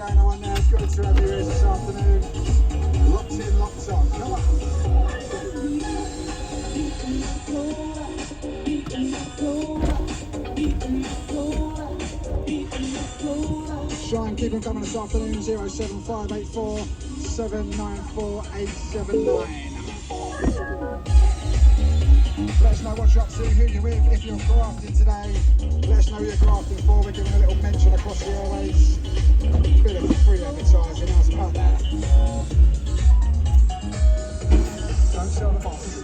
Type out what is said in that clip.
Going on now, good to have you here this afternoon. Locked in, locked on. Come on. Try and keep them coming this afternoon. 07584 794 879. Let us know what you're up to, who you're with, if you're grafting today. Let us know who you're grafting for. We're giving a little mention across the airways. Bit of free advertising, how's about that? Don't sell the boss.